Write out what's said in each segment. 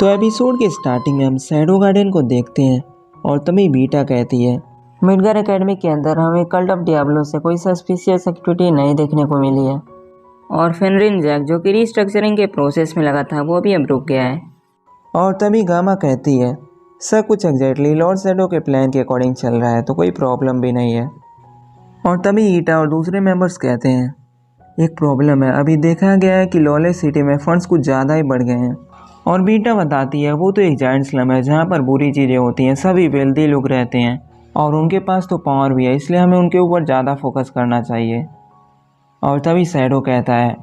तो एपिसोड के स्टार्टिंग में हम शैडो गार्डन को देखते हैं और तभी बीटा कहती है, मिडगर एकेडमी के अंदर हमें कल्ट ऑफ डियाब्लो से कोई सस्पिशियस एक्टिविटी नहीं देखने को मिली है और फेनरिन जैक जो कि रिस्ट्रक्चरिंग के प्रोसेस में लगा था वो भी अब रुक गया है। और तभी गामा कहती है, सब कुछ एग्जैक्टली लॉर्ड शैडो के प्लान के अकॉर्डिंग चल रहा है तो कोई प्रॉब्लम भी नहीं है। और तभी ईटा और दूसरे मेंबर्स कहते हैं, एक प्रॉब्लम है, अभी देखा गया है कि लॉलेस सिटी में फंड्स कुछ ज़्यादा ही बढ़ गए हैं। और बीटा बताती है, वो तो एक जायंट स्लम है जहाँ पर बुरी चीज़ें होती हैं, सभी वेल्दी लोग रहते हैं और उनके पास तो पावर भी है, इसलिए हमें उनके ऊपर ज़्यादा फोकस करना चाहिए। और तभी शैडो कहता है,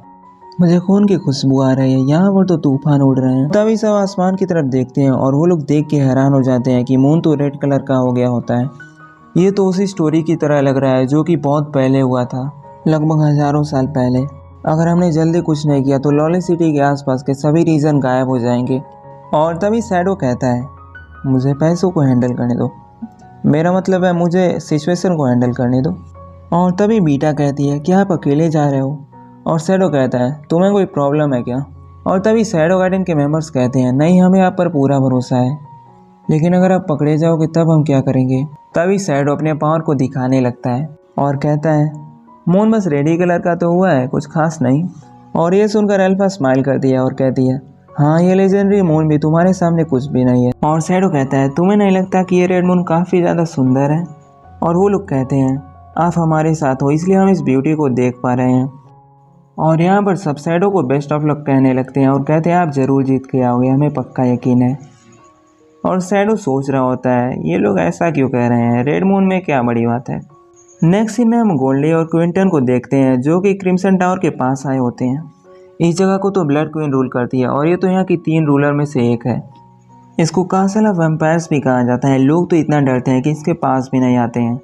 मुझे खून की खुशबू आ रही है, यहाँ पर तो तूफान उड़ रहे हैं। तभी सब आसमान की तरफ देखते हैं और वो लोग देख के हैरान हो जाते हैं कि मून तो रेड कलर का हो गया होता है। ये तो उसी स्टोरी की तरह लग रहा है जो कि बहुत पहले हुआ था, लगभग हज़ारों साल पहले। अगर हमने जल्दी कुछ नहीं किया तो लॉलेस सिटी के आसपास के सभी रीजन गायब हो जाएंगे। और तभी शैडो कहता है, मुझे पैसों को हैंडल करने दो, मेरा मतलब है मुझे सिचुएशन को हैंडल करने दो। और तभी बीटा कहती है, क्या आप अकेले जा रहे हो? और शैडो कहता है, तुम्हें कोई प्रॉब्लम है क्या? और तभी शैडो गार्डन के मेंबर्स कहते हैं, नहीं, हमें आप पर पूरा भरोसा है, लेकिन अगर आप पकड़े जाओगे तब हम क्या करेंगे? तभी शैडो अपने पावर को दिखाने लगता है और कहता है, मून बस रेडी कलर का तो हुआ है, कुछ खास नहीं। और ये सुनकर अल्फा स्माइल करती है और कहती है, हाँ, ये लेजेंडरी मून भी तुम्हारे सामने कुछ भी नहीं है। और शैडो कहता है, तुम्हें नहीं लगता कि ये रेड मून काफ़ी ज़्यादा सुंदर है? और वो लोग कहते हैं, आप हमारे साथ हो इसलिए हम इस ब्यूटी को देख पा रहे हैं। और यहाँ पर सब शैडो को बेस्ट ऑफ लक कहने लगते हैं और कहते हैं, आप ज़रूर जीत के आओगे, हमें पक्का यकीन है। और शैडो सोच रहा होता है, ये लोग ऐसा क्यों कह रहे हैं, रेड मून में क्या बड़ी बात है। नेक्स्ट सीन में हम गोल्डी और क्विंटन को देखते हैं जो कि क्रिम्सन टावर के पास आए होते हैं। इस जगह को तो ब्लड क्वीन रूल करती है और ये तो यहाँ की 3 रूलर में से एक है। इसको कासल ऑफ वैम्पायर्स भी कहा जाता है। लोग तो इतना डरते हैं कि इसके पास भी नहीं आते हैं,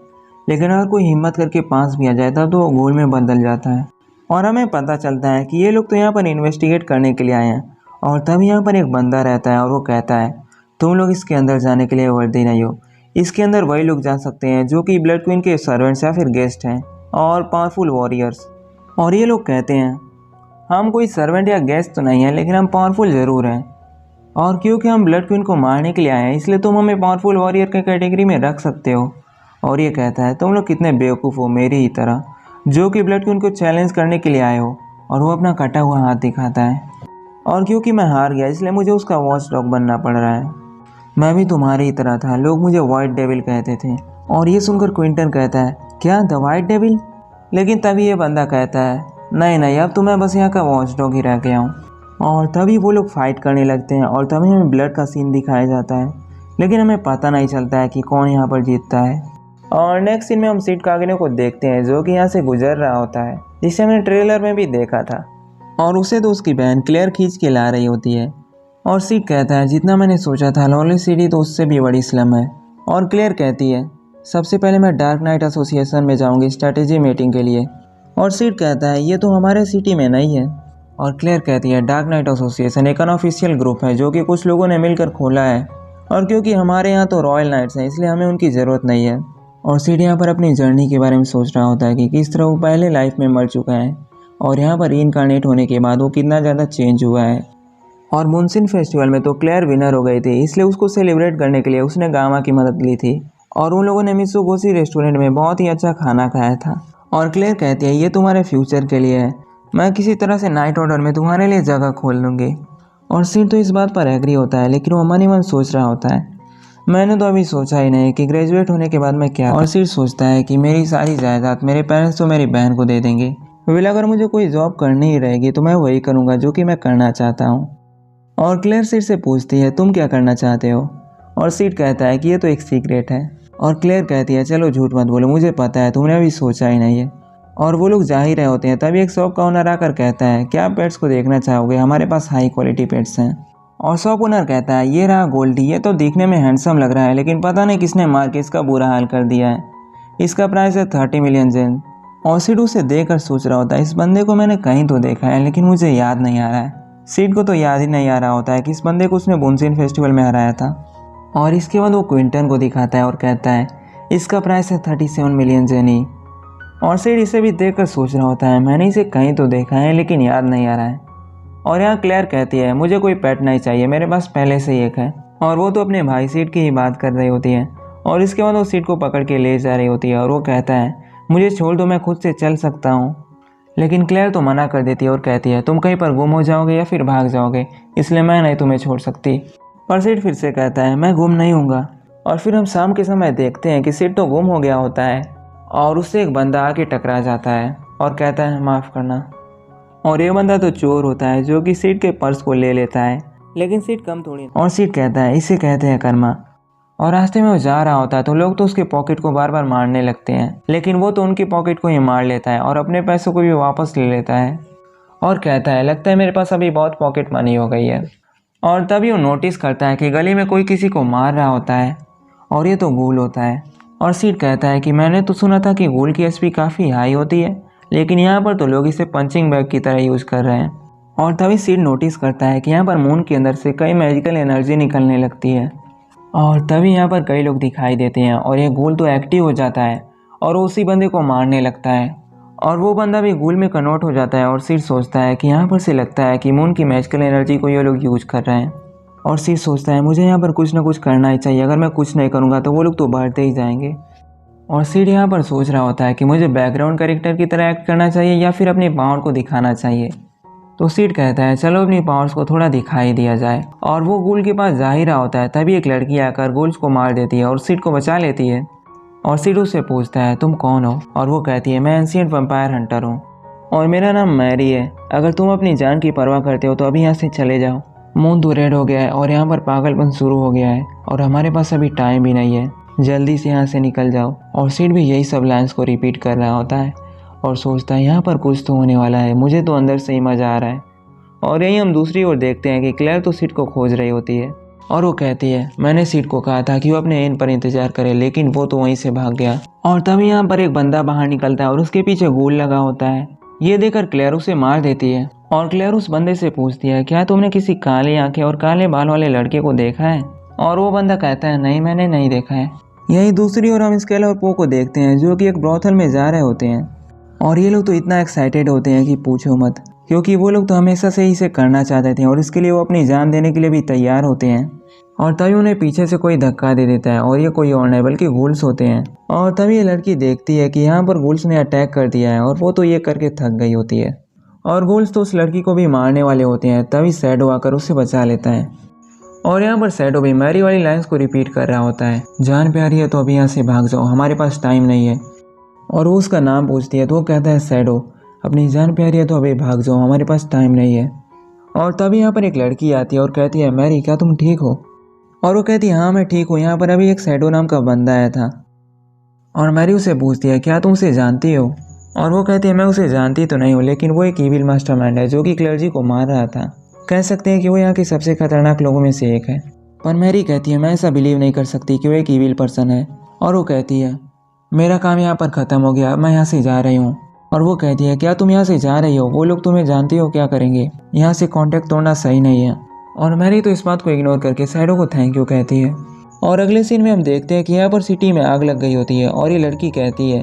लेकिन अगर कोई हिम्मत करके पास भी आ जाए तब तो वो घोल में बदल जाता है। और हमें पता चलता है कि ये लोग तो यहाँ पर इन्वेस्टिगेट करने के लिए आए हैं। और तभी यहाँ पर एक बंदा रहता है और वो कहता है, तुम लोग इसके अंदर जाने के लिए वर्दी नहीं हो, इसके अंदर वही लोग जा सकते हैं जो कि ब्लड क्वीन के सर्वेंट्स या फिर गेस्ट हैं और पावरफुल वॉरियर्स। और ये लोग कहते हैं, हम कोई सर्वेंट या गेस्ट तो नहीं है, लेकिन हम पावरफुल ज़रूर हैं, और क्योंकि हम ब्लड क्वीन को मारने के लिए आए हैं इसलिए तुम हमें पावरफुल वॉरियर के कैटेगरी में रख सकते हो। और ये कहता है, तुम लोग कितने बेवकूफ़ हो, मेरी ही तरह, जो कि ब्लड क्वीन को चैलेंज करने के लिए आए हो। और वो अपना कटा हुआ हाथ दिखाता है, और क्योंकि मैं हार गया इसलिए मुझे उसका वॉच डॉग बनना पड़ रहा है। मैं भी तुम्हारी ही तरह था, लोग मुझे वाइट डेविल कहते थे। और ये सुनकर क्विंटन कहता है, क्या द वाइट डेविल? लेकिन तभी ये बंदा कहता है, नहीं नहीं, अब तो मैं बस यहाँ का वॉच डॉग ही रह गया हूँ। और तभी वो लोग फाइट करने लगते हैं और तभी हमें ब्लड का सीन दिखाया जाता है, लेकिन हमें पता नहीं चलता है कि कौन यहाँ पर जीतता है। और नेक्स्ट सीन में हम सीड कागने को देखते हैं जो कि यहाँ से गुजर रहा होता है, जिसे हमने ट्रेलर में भी देखा था। और उसे तो उसकी बहन क्लेयर खींच के ला रही होती है। और सीड कहता है, जितना मैंने सोचा था लॉलेस सिटी तो उससे भी बड़ी स्लम है। और क्लेयर कहती है, सबसे पहले मैं डार्क नाइट एसोसिएशन में जाऊंगी स्ट्रैटेजी मीटिंग के लिए। और सीड कहता है, ये तो हमारे सिटी में नहीं है। और क्लेयर कहती है, डार्क नाइट एसोसिएशन एक अनऑफिशियल ग्रुप है जो कि कुछ लोगों ने मिलकर खोला है, और क्योंकि हमारे यहाँ तो रॉयल नाइट्स हैं इसलिए हमें उनकी ज़रूरत नहीं है। और सीड यहाँ पर अपनी जर्नी के बारे में सोच रहा होता है कि किस तरह वो पहले लाइफ में मर चुका है और यहाँ पर रीइंकार्नेट होने के बाद वो कितना ज़्यादा चेंज हुआ है। और मुनसिन फेस्टिवल में तो क्लेयर विनर हो गई थी, इसलिए उसको सेलिब्रेट करने के लिए उसने गामा की मदद ली थी और उन लोगों ने मित्सुगोशी रेस्टोरेंट में बहुत ही अच्छा खाना खाया था। और क्लेयर कहती है, ये तुम्हारे फ्यूचर के लिए है, मैं किसी तरह से नाइट ऑर्डर में तुम्हारे लिए जगह खोल लूँगी। और सीड तो इस बात पर एग्री होता है, लेकिन वो मन ही मन सोच रहा होता है, मैंने तो अभी सोचा ही नहीं कि ग्रेजुएट होने के बाद मैं क्या। और सीड सोचता है कि मेरी सारी जायदाद मेरे पेरेंट्स तो मेरी बहन को दे देंगे, वेल अगर मुझे कोई जॉब करनी ही रहेगी तो मैं वही करूँगा जो कि मैं करना चाहता हूँ। और क्लेयर सीड से पूछती है, तुम क्या करना चाहते हो? और सीड कहता है कि ये तो एक सीक्रेट है। और क्लेयर कहती है, चलो झूठ मत बोलो, मुझे पता है, तुमने अभी सोचा ही नहीं है। और वो लोग जा ही रहे होते हैं, तभी एक शॉप का ओनर आकर कहता है, क्या आप पेट्स को देखना चाहोगे? हमारे पास हाई क्वालिटी पेट्स हैं। और शॉप ओनर कहता है, ये रहा गोल्डी, ये तो दिखने में हैंडसम लग रहा है, लेकिन पता नहीं किसने मार के इसका बुरा हाल कर दिया है, इसका प्राइस है 30 मिलियन जेन। और सीड उसे देखकर सोच रहा होता है, इस बंदे को मैंने कहीं तो देखा है लेकिन मुझे याद नहीं आ रहा है। सीड को तो याद ही नहीं आ रहा होता है कि इस बंदे को उसने मुनसिन फेस्टिवल में हराया था। और इसके बाद वो क्विंटन को दिखाता है और कहता है, इसका प्राइस है 37 मिलियन जेनी। और सीड इसे भी देखकर सोच रहा होता है, मैंने इसे कहीं तो देखा है लेकिन याद नहीं आ रहा है। और यहाँ क्लेयर कहती है मुझे कोई पेट नहीं चाहिए, मेरे पास पहले से ही एक है। और वो तो अपने भाई सीट की ही बात कर रही होती है और इसके बाद वो सीट को पकड़ के ले जा रही होती है और वो कहता है मुझे छोड़ दो, मैं खुद से चल सकता हूँ। लेकिन क्लेयर तो मना कर देती है और कहती है तुम कहीं पर गुम हो जाओगे या फिर भाग जाओगे, इसलिए मैं नहीं तुम्हें छोड़ सकती। पर सीट फिर से कहता है मैं गुम नहीं हूँगा। और फिर हम शाम के समय देखते हैं कि सीट तो गुम हो गया होता है और उससे एक बंदा आके टकरा जाता है और कहता है माफ़ करना। और ये बंदा तो चोर होता है जो कि सीट के पर्स को ले लेता है, लेकिन सीट कम थोड़ी। और सीट कहता है इसे कहते हैं कर्मा। और रास्ते में वो जा रहा होता है तो लोग तो उसके पॉकेट को बार बार मारने लगते हैं, लेकिन वो तो उनकी पॉकेट को ही मार लेता है और अपने पैसों को भी वापस ले लेता है और कहता है लगता है मेरे पास अभी बहुत पॉकेट मनी हो गई है। और तभी वो नोटिस करता है कि गली में कोई किसी को मार रहा होता है और ये तो गूल होता है। और सीट कहता है कि मैंने तो सुना था कि गूल की एचपी काफ़ी हाई होती है, लेकिन यहाँ पर तो लोग इसे पंचिंग बैग की तरह यूज़ कर रहे हैं। और तभी सीट नोटिस करता है कि यहाँ पर मून के अंदर से कई मैजिकल एनर्जी निकलने लगती है और तभी यहाँ पर कई लोग दिखाई देते हैं और ये गूल तो एक्टिव हो जाता है और उसी बंदे को मारने लगता है और वो बंदा भी गूल में कन्वर्ट हो जाता है। और सीट सोचता है कि यहाँ पर से लगता है कि मून की मैजिकल एनर्जी को ये लोग यूज़ कर रहे हैं। और सीट सोचता है मुझे यहाँ पर कुछ ना कुछ करना ही चाहिए, अगर मैं कुछ नहीं करूँगा तो वो लोग तो बढ़ते ही जाएंगे। और सीट यहाँ पर सोच रहा होता है कि मुझे बैकग्राउंड कैरेक्टर की तरह एक्ट करना चाहिए या फिर अपनी पावर को दिखाना चाहिए। तो सीट कहता है चलो अपनी पावर्स को थोड़ा दिखाई दिया जाए। और वो गूल के पास जा ही रहा होता है तभी एक लड़की आकर गूल्स को मार देती है और सीट को बचा लेती है। और सीट उससे पूछता है तुम कौन हो, और वो कहती है मैं एंशिएंट वैम्पायर हंटर हूँ और मेरा नाम मैरी है, अगर तुम अपनी जान की परवाह करते हो तो अभी यहाँ से चले जाओ। मून तो रेड हो गया है और यहाँ पर पागलपन शुरू हो गया है और हमारे पास अभी टाइम भी नहीं है, जल्दी से यहाँ से निकल जाओ। और सीट भी यही सब लाइन्स को रिपीट कर रहा होता है और सोचता है यहाँ पर कुछ तो होने वाला है, मुझे तो अंदर से ही मज़ा आ रहा है। और यही हम दूसरी ओर देखते हैं कि क्लेयर तो सीट को खोज रही होती है और वो कहती है मैंने सीट को कहा था कि वो अपने इन पर इंतजार करे, लेकिन वो तो वहीं से भाग गया। और तभी यहाँ पर एक बंदा बाहर निकलता है और उसके पीछे गूल लगा होता है। ये देखकर क्लेयर उसे मार देती है और क्लेयर उस बंदे से पूछती है क्या तुमने किसी काली आंखें और काले बाल वाले लड़के को देखा है? और वो बंदा कहता है नहीं, मैंने नहीं देखा है। यही दूसरी ओर हम स्केल और पो को देखते हैं जो कि एक ब्रोथल में जा रहे होते हैं और ये लोग तो इतना एक्साइटेड होते हैं कि पूछो मत, क्योंकि वो लोग तो हमेशा से ही इसे करना चाहते थे और इसके लिए वो अपनी जान देने के लिए भी तैयार होते हैं। और तभी उन्हें पीछे से कोई धक्का दे देता है और ये कोई और नहीं बल्कि गूल्स होते हैं। और तभी ये लड़की देखती है कि यहाँ पर गूल्स ने अटैक कर दिया है और वो तो ये करके थक गई होती है और गूल्स तो उस लड़की को भी मारने वाले होते हैं। तभी शैडो आकर उसे बचा लेता है और यहाँ पर शैडो भी मैरी वाली लाइन्स को रिपीट कर रहा होता है जान प्यारी है तो अभी यहाँ से भाग जाओ, हमारे पास टाइम नहीं है। और वो उसका नाम पूछती है तो वो कहता है शैडो, अपनी जान प्यारी है तो अभी भाग जाओ, हमारे पास टाइम नहीं है। और तभी यहाँ पर एक लड़की आती है और कहती है मैरी क्या तुम ठीक हो? और वो कहती है हाँ मैं ठीक हूँ, यहाँ पर अभी एक शैडो नाम का बंदा आया था। और मैरी उसे पूछती है क्या तुम उसे जानती हो? और वो कहती है मैं उसे जानती तो नहीं हूँ, लेकिन वो एक ईविल मास्टरमाइंड है जो कि क्लर्जी को मार रहा था, कह सकते हैं कि वो यहाँ के सबसे खतरनाक लोगों में से एक है। पर मैरी कहती है मैं ऐसा बिलीव नहीं कर सकती कि वो एक ईविल पर्सन है। और वो कहती है मेरा काम यहाँ पर ख़त्म हो गया, मैं यहाँ से जा रही हूँ। और वो कहती है क्या तुम यहाँ से जा रही हो? वो लोग तुम्हें जानती हो क्या करेंगे, यहाँ से कांटेक्ट तोड़ना सही नहीं है। और मैरी तो इस बात को इग्नोर करके शैडो को थैंक यू कहती है। और अगले सीन में हम देखते हैं कि यहाँ पर सिटी में आग लग गई होती है और ये लड़की कहती है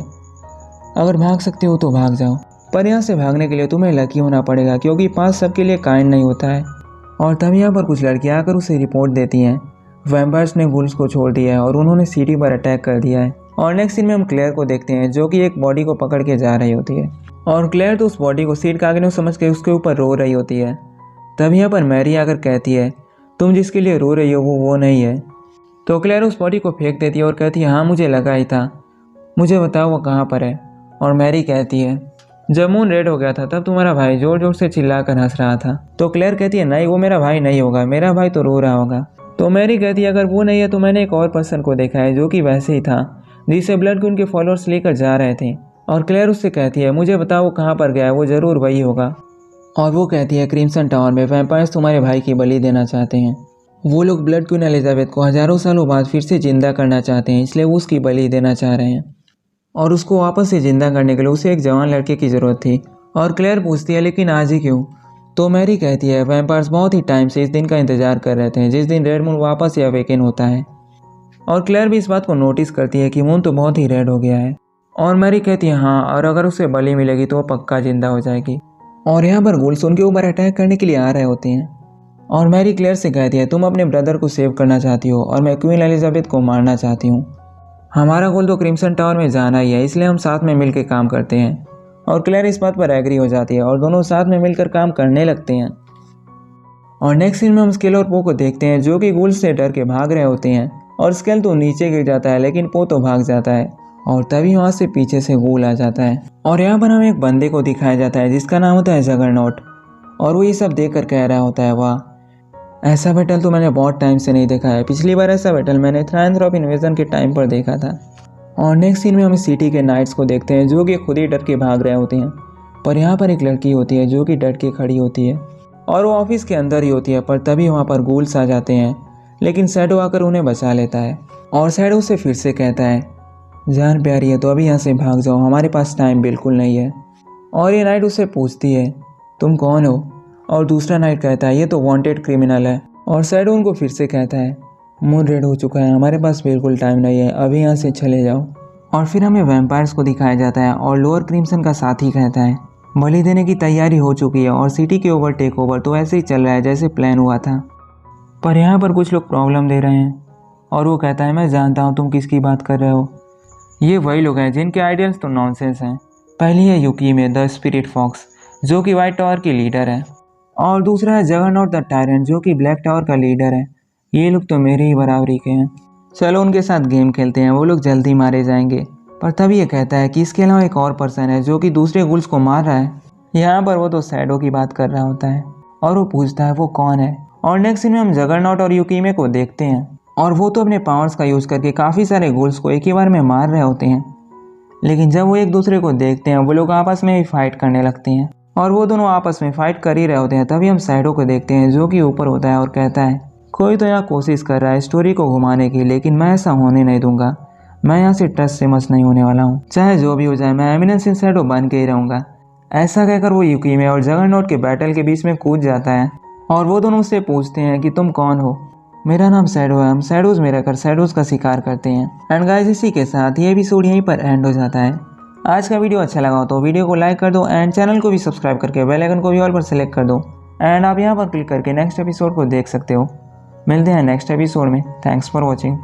अगर भाग सकते हो तो भाग जाओ, पर यहाँ से भागने के लिए तुम्हें लकी होना पड़ेगा क्योंकि पास सबके लिए काइंड नहीं होता है। और तभी यहाँ पर कुछ लड़कियाँ आकर उसे रिपोर्ट देती हैं वैम्पायर्स ने गूल्स को छोड़ दिया है और उन्होंने सिटी पर अटैक कर दिया है। और नेक्स्ट सीन में हम क्लेयर को देखते हैं जो कि एक बॉडी को पकड़ के जा रही होती है और क्लेयर तो उस बॉडी को सीट का आगे समझ के उसके ऊपर रो रही होती है। तभी यहाँ पर मैरी आकर कहती है तुम जिसके लिए रो रही हो वो नहीं है। तो क्लेयर उस बॉडी को फेंक देती है और कहती है हाँ मुझे लगा ही था, मुझे बताओ वो कहाँ पर है। और मैरी कहती है जब मून रेड हो गया था तब तुम्हारा भाई जोर जोर से चिल्लाकर हंस रहा था। तो क्लेयर कहती है नहीं वो मेरा भाई नहीं होगा, मेरा भाई तो रो रहा होगा। तो मैरी कहती है अगर वो नहीं है तो मैंने एक और पर्सन को देखा है जो कि वैसे ही था जिसे ब्लड के उनके फॉलोअर्स लेकर जा रहे थे। और क्लेयर उससे कहती है मुझे बताओ वो कहाँ पर गया है, वो ज़रूर वही होगा। और वो कहती है क्रिम्सन टावर में वैम्पायर्स तुम्हारे भाई की बलि देना चाहते हैं, वो लोग ब्लड क्वीन एलिजाबेथ को हज़ारों सालों बाद फिर से ज़िंदा करना चाहते हैं, इसलिए वो उसकी बलि देना चाह रहे हैं। और उसको वापस से ज़िंदा करने के लिए उसे एक जवान लड़के की ज़रूरत थी। और क्लेयर पूछती है लेकिन आज ही क्यों? तो मैरी कहती है वैम्पायर्स बहुत ही टाइम से इस दिन का इंतजार कर रहे थे जिस दिन रेड मून वापस से अवेकन होता है। और क्लेयर भी इस बात को नोटिस करती है कि मून तो बहुत ही रेड हो गया है। और मैरी कहती है हाँ, और अगर उसे बलि मिलेगी तो वो पक्का जिंदा हो जाएगी। और यहाँ पर गुल्स उनके ऊपर अटैक करने के लिए आ रहे होते हैं। और मैरी क्लेयर से कहती है तुम अपने ब्रदर को सेव करना चाहती हो और मैं क्वीन एलिजाबेथ को मारना चाहती हूँ। हमारा गोल तो क्रिम्सन टावर में जाना ही है, इसलिए हम साथ में मिलकर काम करते हैं। और क्लेयर इस बात पर एग्री हो जाती है और दोनों साथ में मिलकर काम करने लगते हैं। और नेक्स्ट सीन में हम स्केल और पो को देखते हैं जो कि गुल्स से डर के भाग रहे होते हैं। और स्केल तो नीचे गिर जाता है लेकिन पो तो भाग जाता है और तभी वहाँ से पीछे से गूल आ जाता है। और यहाँ पर हमें एक बंदे को दिखाया जाता है जिसका नाम होता है जगरनॉट। और वो ये सब देख कर कह रहा होता है वाह, ऐसा बैटल तो मैंने बहुत टाइम से नहीं देखा है। पिछली बार ऐसा बैटल मैंने थ्रायंथ्रोप इन्वेजन के टाइम पर देखा था। और नेक्स्ट सीन में हम सिटी के नाइट्स को देखते हैं जो कि खुद ही डर के भाग रहे होते हैं। पर यहाँ पर एक लड़की होती है जो कि डर के खड़ी होती है और वो ऑफिस के अंदर ही होती है। पर तभी वहाँ पर गूल्स आ जाते हैं लेकिन शैडो आकर उन्हें बचा लेता है। और शैडो से फिर से कहता है जान प्यारी है तो अभी यहाँ से भाग जाओ, हमारे पास टाइम बिल्कुल नहीं है। और ये नाइट उससे पूछती है तुम कौन हो। और दूसरा नाइट कहता है ये तो वांटेड क्रिमिनल है। और शैडो उनको फिर से कहता है मून रेड हो चुका है, हमारे पास बिल्कुल टाइम नहीं है, अभी यहाँ से चले जाओ। और फिर हमें वैम्पायर्स को दिखाया जाता है और लोअर क्रिम्सन का साथी कहता है बलि देने की तैयारी हो चुकी है और सिटी के ओवर टेक ओवर तो ऐसे ही चल रहा है जैसे प्लान हुआ था। पर यहाँ पर कुछ लोग प्रॉब्लम दे रहे हैं। और वो कहता है मैं जानता हूँ तुम किसकी बात कर रहे हो, ये वही लोग हैं जिनके आइडियल्स तो नॉनसेंस हैं। पहली है यूकी में द स्पिरिट फॉक्स जो कि वाइट टावर की लीडर है। और दूसरा है जगरनॉट द टायरेंट जो कि ब्लैक टावर का लीडर है। ये लोग तो मेरे ही बराबरी के हैं, चलो उनके साथ गेम खेलते हैं, वो लोग जल्दी मारे जाएंगे। पर तभी ये कहता है कि इसके अलावा एक और पर्सन है जो कि दूसरे गुल्स को मार रहा है। यहाँ पर वो तो शैडो की बात कर रहा होता है और वो पूछता है वो कौन है। और नेक्स्ट सीन में हम जगरनॉट और यूकीमे को देखते हैं और वो तो अपने पावर्स का यूज़ करके काफ़ी सारे गुल्स को एक ही बार में मार रहे होते हैं। लेकिन जब वो एक दूसरे को देखते हैं वो लोग आपस में ही फाइट करने लगते हैं और वो दोनों आपस में फाइट कर ही रहे होते हैं। तभी हम शैडो को देखते हैं जो कि ऊपर होता है और कहता है कोई तो यहाँ कोशिश कर रहा है स्टोरी को घुमाने की, लेकिन मैं ऐसा होने नहीं दूंगा। मैं यहाँ से टच से मस नहीं होने वाला हूँ, चाहे जो भी हो जाए मैं एमिनेंस इन शैडो बन के ही रहूँगा। ऐसा कहकर वो यूकीमे और जगरनॉट के बैटल के बीच में कूद जाता है और वो दोनों उससे पूछते हैं कि तुम कौन हो। मेरा नाम शैडो है, हम शैडोज में रहकर शैडोज का शिकार करते हैं। एंड गाइस इसी के साथ ये एपिसोड यहीं पर एंड हो जाता है। आज का वीडियो अच्छा लगा हो तो वीडियो को लाइक कर दो एंड चैनल को भी सब्सक्राइब करके बेल आइकन को भी ऑल पर सेलेक्ट कर दो। एंड आप यहाँ पर क्लिक करके नेक्स्ट एपिसोड को देख सकते हो। मिलते हैं नेक्स्ट एपिसोड में। Thanks for watching.